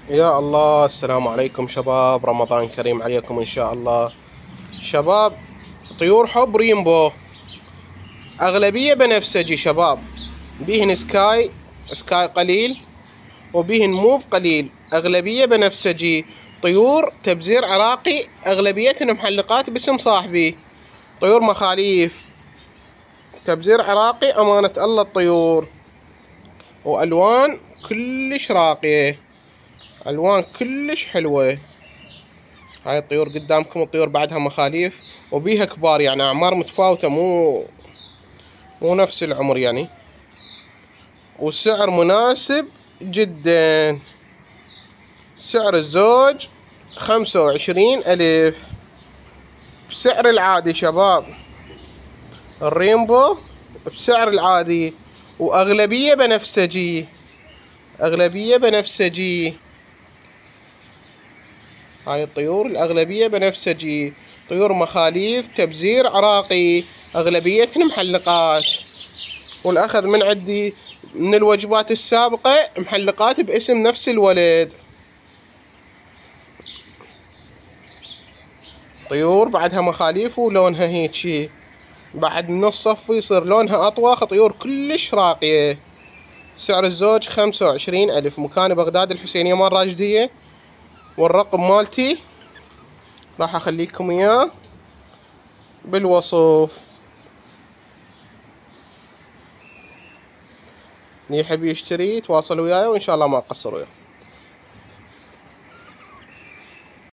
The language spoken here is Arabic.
يا الله، السلام عليكم شباب، رمضان كريم عليكم إن شاء الله. شباب، طيور حب ريمبو أغلبية بنفسجي شباب، بيهن سكاي قليل، وبيهن موف قليل. أغلبية بنفسجي، طيور تبزير عراقي، أغلبيتهن محلقات باسم صاحبي. طيور مخاليف تبزير عراقي، أمانة الله الطيور، وألوان كلش راقية، ألوان كلش حلوة. هاي الطيور قدامكم، الطيور بعدها مخاليف وبيها كبار، يعني أعمار متفاوتة، مو نفس العمر يعني. والسعر مناسب جدا، سعر الزوج 25,000 بسعر العادي شباب. الريمبو بسعر العادي، وأغلبية بنفسجي، أغلبية بنفسجي. هاي الطيور الأغلبية بنفسجي، طيور مخاليف تبزير عراقي، أغلبيتهن محلقات. والأخذ من عندي من الوجبات السابقة محلقات باسم نفس الولد. طيور بعدها مخاليف ولونها هيجي، بعد من الصف يصير لونها أطوخ، طيور كلش راقية. سعر الزوج 25,000. مكان بغداد الحسينية مال راشدية، والرقم مالتي راح أخليكم إياه بالوصف. اللي يحب يشتري يتواصل وياي، وإن شاء الله ما أقصر وياه.